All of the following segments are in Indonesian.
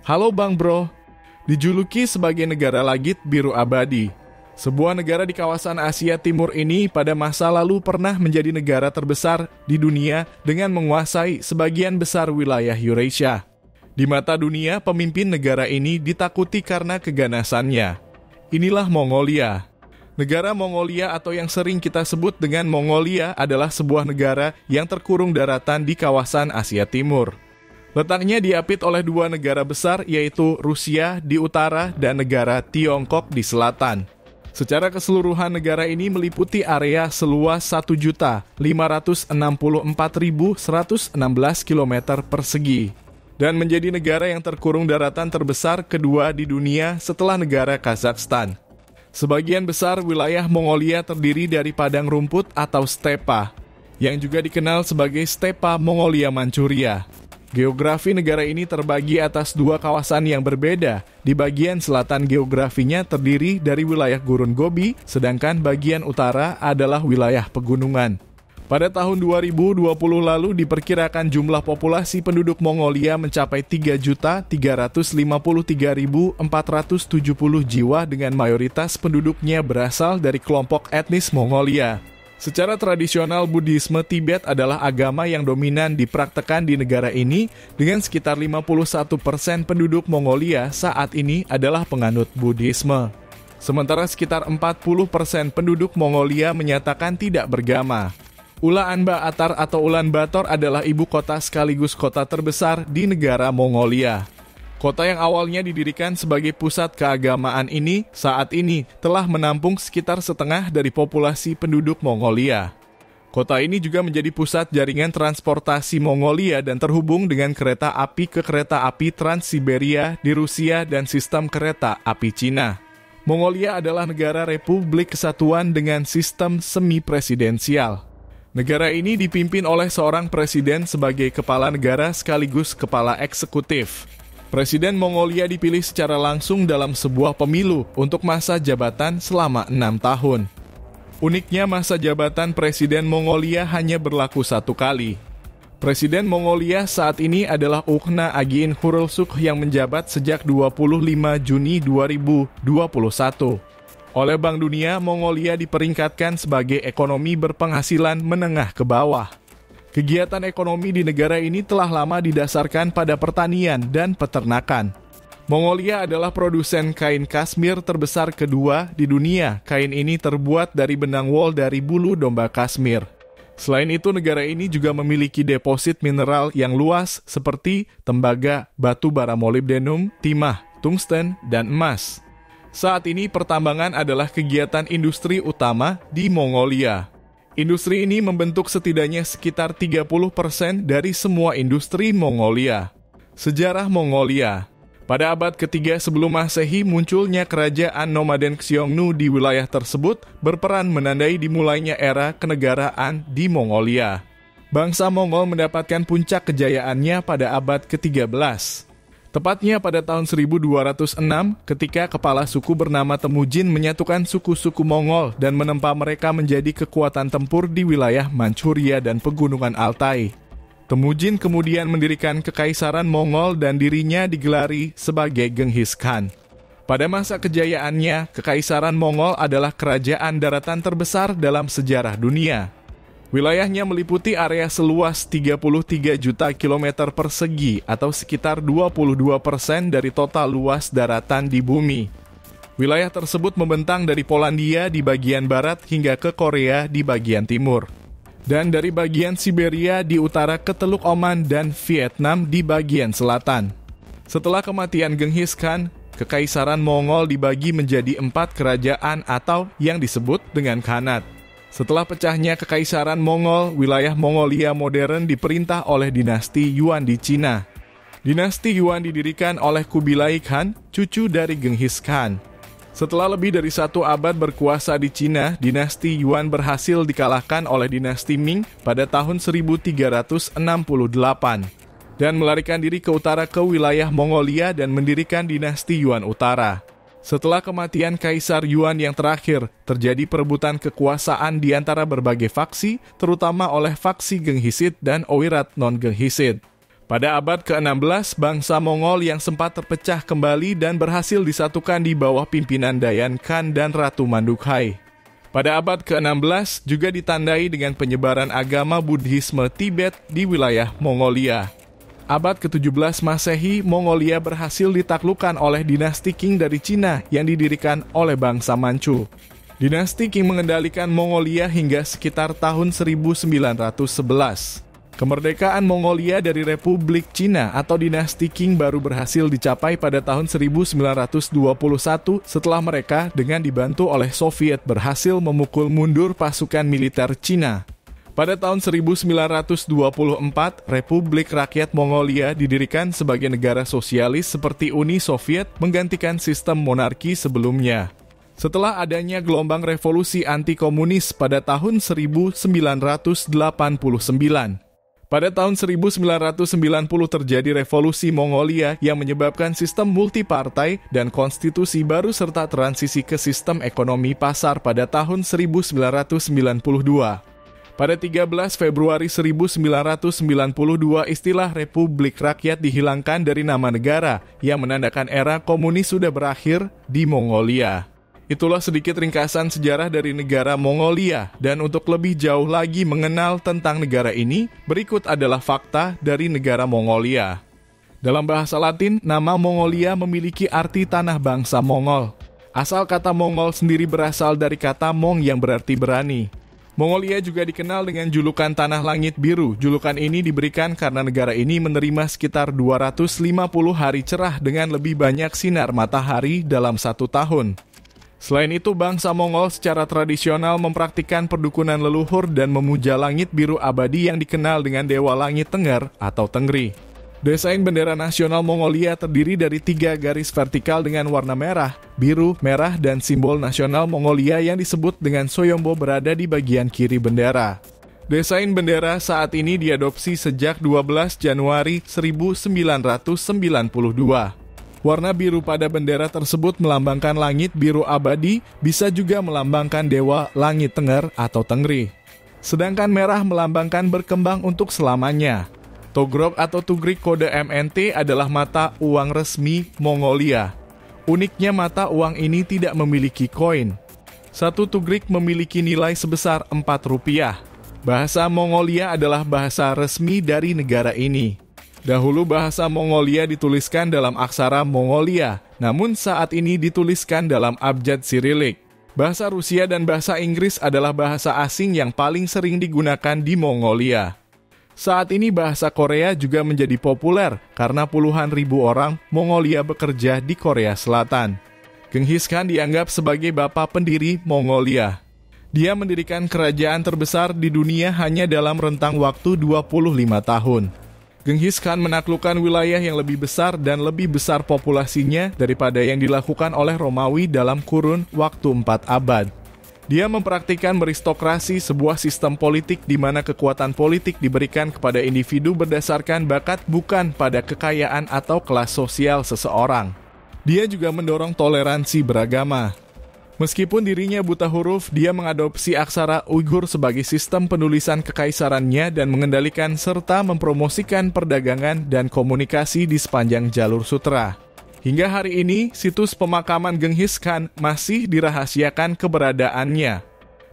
Halo Bang Bro, dijuluki sebagai negara langit biru abadi. Sebuah negara di kawasan Asia Timur ini pada masa lalu pernah menjadi negara terbesar di dunia dengan menguasai sebagian besar wilayah Eurasia. Di mata dunia, pemimpin negara ini ditakuti karena keganasannya. Inilah Mongolia. Negara Mongolia atau yang sering kita sebut dengan Mongolia adalah sebuah negara yang terkurung daratan di kawasan Asia Timur. Letaknya diapit oleh dua negara besar yaitu Rusia di utara dan negara Tiongkok di selatan. Secara keseluruhan negara ini meliputi area seluas 1.564.116 km persegi dan menjadi negara yang terkurung daratan terbesar kedua di dunia setelah negara Kazakhstan. Sebagian besar wilayah Mongolia terdiri dari padang rumput atau stepa, yang juga dikenal sebagai stepa Mongolia Manchuria. Geografi negara ini terbagi atas dua kawasan yang berbeda. Di bagian selatan geografinya terdiri dari wilayah gurun Gobi, sedangkan bagian utara adalah wilayah pegunungan. Pada tahun 2020 lalu diperkirakan jumlah populasi penduduk Mongolia mencapai 3.353.470 jiwa dengan mayoritas penduduknya berasal dari kelompok etnis Mongolia. Secara tradisional, Buddhisme Tibet adalah agama yang dominan dipraktekkan di negara ini dengan sekitar 51% penduduk Mongolia saat ini adalah penganut Buddhisme. Sementara sekitar 40% penduduk Mongolia menyatakan tidak beragama. Ulaanbaatar atau Ulaanbaatar adalah ibu kota sekaligus kota terbesar di negara Mongolia. Kota yang awalnya didirikan sebagai pusat keagamaan ini saat ini telah menampung sekitar setengah dari populasi penduduk Mongolia. Kota ini juga menjadi pusat jaringan transportasi Mongolia dan terhubung dengan kereta api ke kereta api Trans-Siberia di Rusia dan sistem kereta api Cina. Mongolia adalah negara Republik Kesatuan dengan sistem semi-presidensial. Negara ini dipimpin oleh seorang presiden sebagai kepala negara sekaligus kepala eksekutif. Presiden Mongolia dipilih secara langsung dalam sebuah pemilu untuk masa jabatan selama 6 tahun. Uniknya masa jabatan Presiden Mongolia hanya berlaku 1 kali. Presiden Mongolia saat ini adalah Ukhna Agin Khurelsukh yang menjabat sejak 25 Juni 2021. Oleh Bank Dunia, Mongolia diperingkatkan sebagai ekonomi berpenghasilan menengah ke bawah. Kegiatan ekonomi di negara ini telah lama didasarkan pada pertanian dan peternakan. Mongolia adalah produsen kain Kashmir terbesar kedua di dunia. Kain ini terbuat dari benang wol dari bulu domba Kashmir. Selain itu, negara ini juga memiliki deposit mineral yang luas seperti tembaga, batu bara molibdenum, timah, tungsten, dan emas. Saat ini pertambangan adalah kegiatan industri utama di Mongolia. Industri ini membentuk setidaknya sekitar 30% dari semua industri Mongolia. Sejarah Mongolia. Pada abad ketiga sebelum Masehi munculnya kerajaan nomaden Xiongnu di wilayah tersebut berperan menandai dimulainya era kenegaraan di Mongolia. Bangsa Mongol mendapatkan puncak kejayaannya pada abad ke-13. Tepatnya pada tahun 1206, ketika kepala suku bernama Temujin menyatukan suku-suku Mongol dan menempa mereka menjadi kekuatan tempur di wilayah Manchuria dan pegunungan Altai. Temujin kemudian mendirikan kekaisaran Mongol dan dirinya digelari sebagai Genghis Khan. Pada masa kejayaannya, kekaisaran Mongol adalah kerajaan daratan terbesar dalam sejarah dunia. Wilayahnya meliputi area seluas 33 juta kilometer persegi atau sekitar 22% dari total luas daratan di bumi. Wilayah tersebut membentang dari Polandia di bagian barat hingga ke Korea di bagian timur. Dan dari bagian Siberia di utara ke Teluk Oman dan Vietnam di bagian selatan. Setelah kematian Genghis Khan, kekaisaran Mongol dibagi menjadi 4 kerajaan atau yang disebut dengan Khanat. Setelah pecahnya kekaisaran Mongol, wilayah Mongolia modern diperintah oleh dinasti Yuan di Cina. Dinasti Yuan didirikan oleh Kubilai Khan, cucu dari Genghis Khan. Setelah lebih dari 1 abad berkuasa di Cina, dinasti Yuan berhasil dikalahkan oleh dinasti Ming pada tahun 1368 dan melarikan diri ke utara ke wilayah Mongolia dan mendirikan dinasti Yuan Utara. Setelah kematian Kaisar Yuan yang terakhir, terjadi perebutan kekuasaan di antara berbagai faksi, terutama oleh faksi Genghisid dan Oirat non-Genghisid. Pada abad ke-16, bangsa Mongol yang sempat terpecah kembali dan berhasil disatukan di bawah pimpinan Dayan Khan dan Ratu Mandukhai. Pada abad ke-16 juga ditandai dengan penyebaran agama Buddhisme Tibet di wilayah Mongolia. Abad ke-17 Masehi, Mongolia berhasil ditaklukkan oleh dinasti Qing dari Cina yang didirikan oleh bangsa Manchu. Dinasti Qing mengendalikan Mongolia hingga sekitar tahun 1911. Kemerdekaan Mongolia dari Republik Cina atau dinasti Qing baru berhasil dicapai pada tahun 1921 setelah mereka dengan dibantu oleh Soviet berhasil memukul mundur pasukan militer Cina. Pada tahun 1924, Republik Rakyat Mongolia didirikan sebagai negara sosialis seperti Uni Soviet menggantikan sistem monarki sebelumnya. Setelah adanya gelombang revolusi anti-komunis pada tahun 1989, pada tahun 1990 terjadi revolusi Mongolia yang menyebabkan sistem multipartai dan konstitusi baru serta transisi ke sistem ekonomi pasar pada tahun 1992. Pada 13 Februari 1992 istilah Republik Rakyat dihilangkan dari nama negara yang menandakan era komunis sudah berakhir di Mongolia. Itulah sedikit ringkasan sejarah dari negara Mongolia, dan untuk lebih jauh lagi mengenal tentang negara ini, berikut adalah fakta dari negara Mongolia. Dalam bahasa Latin, nama Mongolia memiliki arti tanah bangsa Mongol. Asal kata Mongol sendiri berasal dari kata Mong yang berarti berani. Mongolia juga dikenal dengan julukan Tanah Langit Biru. Julukan ini diberikan karena negara ini menerima sekitar 250 hari cerah dengan lebih banyak sinar matahari dalam satu tahun. Selain itu, bangsa Mongol secara tradisional mempraktikkan perdukunan leluhur dan memuja langit biru abadi yang dikenal dengan Dewa Langit Tengger atau Tengri. Desain bendera nasional Mongolia terdiri dari 3 garis vertikal dengan warna merah, biru, merah, dan simbol nasional Mongolia yang disebut dengan Soyombo berada di bagian kiri bendera. Desain bendera saat ini diadopsi sejak 12 Januari 1992. Warna biru pada bendera tersebut melambangkan langit biru abadi, bisa juga melambangkan Dewa Langit Tengger atau Tengri. Sedangkan merah melambangkan berkembang untuk selamanya. Togrok atau Tugrik kode MNT adalah mata uang resmi Mongolia. Uniknya mata uang ini tidak memiliki koin. Satu Tugrik memiliki nilai sebesar Rp4. Bahasa Mongolia adalah bahasa resmi dari negara ini. Dahulu bahasa Mongolia dituliskan dalam aksara Mongolia, namun saat ini dituliskan dalam abjad Sirilik. Bahasa Rusia dan bahasa Inggris adalah bahasa asing yang paling sering digunakan di Mongolia. Saat ini bahasa Korea juga menjadi populer karena puluhan ribu orang Mongolia bekerja di Korea Selatan. Genghis Khan dianggap sebagai bapak pendiri Mongolia. Dia mendirikan kerajaan terbesar di dunia hanya dalam rentang waktu 25 tahun. Genghis Khan menaklukkan wilayah yang lebih besar dan lebih besar populasinya daripada yang dilakukan oleh Romawi dalam kurun waktu 4 abad. Dia mempraktikkan meristokrasi, sebuah sistem politik di mana kekuatan politik diberikan kepada individu berdasarkan bakat bukan pada kekayaan atau kelas sosial seseorang. Dia juga mendorong toleransi beragama. Meskipun dirinya buta huruf, dia mengadopsi aksara Uighur sebagai sistem penulisan kekaisarannya dan mengendalikan serta mempromosikan perdagangan dan komunikasi di sepanjang jalur sutra. Hingga hari ini, situs pemakaman Genghis Khan masih dirahasiakan keberadaannya.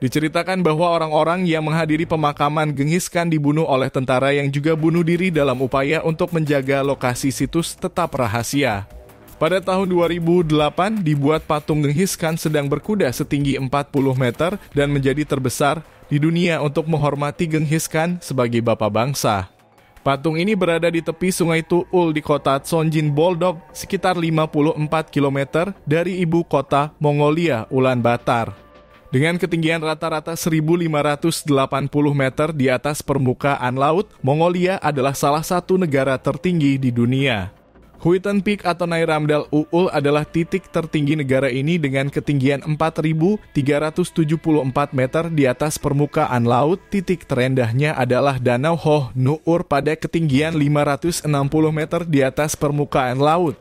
Diceritakan bahwa orang-orang yang menghadiri pemakaman Genghis Khan dibunuh oleh tentara yang juga bunuh diri dalam upaya untuk menjaga lokasi situs tetap rahasia. Pada tahun 2008, dibuat patung Genghis Khan sedang berkuda setinggi 40 meter dan menjadi terbesar di dunia untuk menghormati Genghis Khan sebagai bapak bangsa. Patung ini berada di tepi sungai Tuul di kota Tsonjin Boldog, sekitar 54 km dari ibu kota Mongolia, Ulaanbaatar. Dengan ketinggian rata-rata 1.580 meter di atas permukaan laut, Mongolia adalah salah satu negara tertinggi di dunia. Huiten Peak atau Nairamdal Uul adalah titik tertinggi negara ini dengan ketinggian 4.374 meter di atas permukaan laut. Titik terendahnya adalah Danau Hoh Nuur pada ketinggian 560 meter di atas permukaan laut.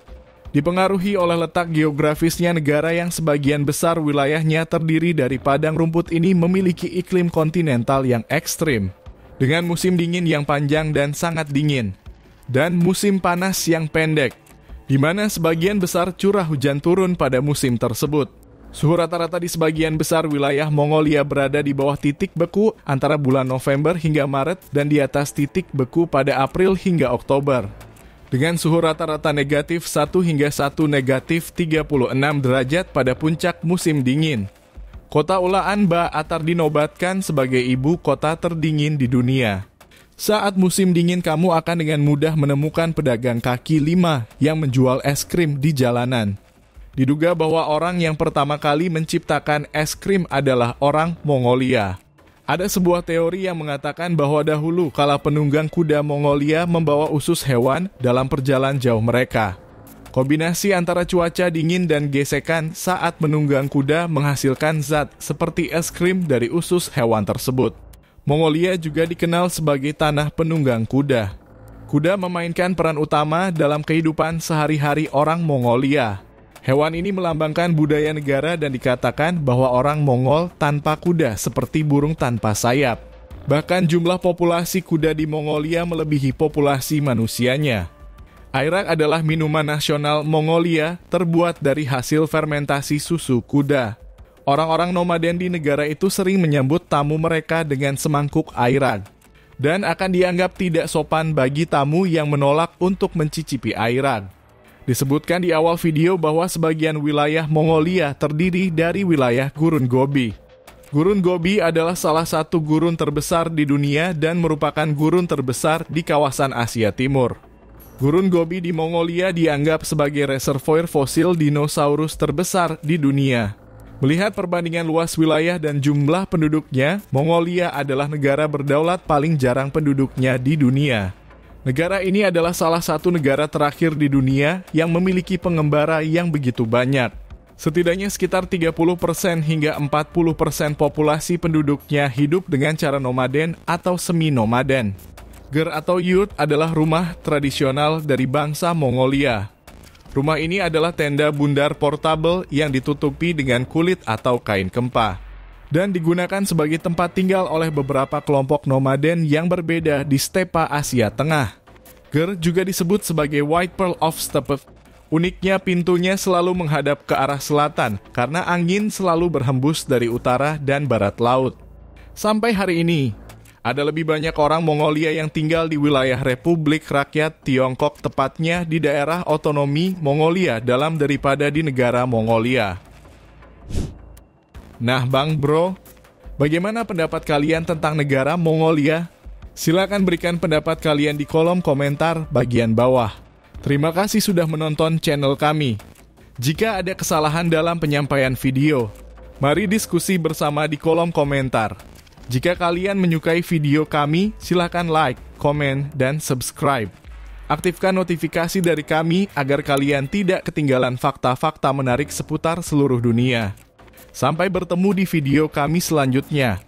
Dipengaruhi oleh letak geografisnya, negara yang sebagian besar wilayahnya terdiri dari padang rumput ini memiliki iklim kontinental yang ekstrim, dengan musim dingin yang panjang dan sangat dingin. dan musim panas yang pendek, di mana sebagian besar curah hujan turun pada musim tersebut. Suhu rata-rata di sebagian besar wilayah Mongolia berada di bawah titik beku antara bulan November hingga Maret dan di atas titik beku pada April hingga Oktober. Dengan suhu rata-rata negatif 1 hingga 1 negatif 36 derajat pada puncak musim dingin. Kota Ulaanbaatar dinobatkan sebagai ibu kota terdingin di dunia. Saat musim dingin, kamu akan dengan mudah menemukan pedagang kaki lima yang menjual es krim di jalanan. Diduga bahwa orang yang pertama kali menciptakan es krim adalah orang Mongolia. Ada sebuah teori yang mengatakan bahwa dahulu kala penunggang kuda Mongolia membawa usus hewan dalam perjalanan jauh mereka. Kombinasi antara cuaca dingin dan gesekan saat menunggang kuda menghasilkan zat seperti es krim dari usus hewan tersebut. Mongolia juga dikenal sebagai tanah penunggang kuda. Kuda memainkan peran utama dalam kehidupan sehari-hari orang Mongolia. Hewan ini melambangkan budaya negara dan dikatakan bahwa orang Mongol tanpa kuda seperti burung tanpa sayap. Bahkan jumlah populasi kuda di Mongolia melebihi populasi manusianya. Airak adalah minuman nasional Mongolia terbuat dari hasil fermentasi susu kuda. Orang-orang nomaden di negara itu sering menyambut tamu mereka dengan semangkuk airak, dan akan dianggap tidak sopan bagi tamu yang menolak untuk mencicipi airak. Disebutkan di awal video bahwa sebagian wilayah Mongolia terdiri dari wilayah Gurun Gobi. Gurun Gobi adalah salah satu gurun terbesar di dunia dan merupakan gurun terbesar di kawasan Asia Timur. Gurun Gobi di Mongolia dianggap sebagai reservoir fosil dinosaurus terbesar di dunia. Melihat perbandingan luas wilayah dan jumlah penduduknya, Mongolia adalah negara berdaulat paling jarang penduduknya di dunia. Negara ini adalah salah satu negara terakhir di dunia yang memiliki pengembara yang begitu banyak. Setidaknya sekitar 30% hingga 40% populasi penduduknya hidup dengan cara nomaden atau semi-nomaden. Ger atau yurt adalah rumah tradisional dari bangsa Mongolia. Rumah ini adalah tenda bundar portabel yang ditutupi dengan kulit atau kain kempa, dan digunakan sebagai tempat tinggal oleh beberapa kelompok nomaden yang berbeda di stepa Asia Tengah. Ger juga disebut sebagai White Pearl of Steppe. Uniknya pintunya selalu menghadap ke arah selatan karena angin selalu berhembus dari utara dan barat laut. Sampai hari ini, ada lebih banyak orang Mongolia yang tinggal di wilayah Republik Rakyat Tiongkok, tepatnya di daerah otonomi Mongolia dalam daripada di negara Mongolia. Nah Bang Bro, bagaimana pendapat kalian tentang negara Mongolia? Silakan berikan pendapat kalian di kolom komentar bagian bawah. Terima kasih sudah menonton channel kami. Jika ada kesalahan dalam penyampaian video, mari diskusi bersama di kolom komentar. Jika kalian menyukai video kami, silakan like, komen, dan subscribe. Aktifkan notifikasi dari kami agar kalian tidak ketinggalan fakta-fakta menarik seputar seluruh dunia. Sampai bertemu di video kami selanjutnya.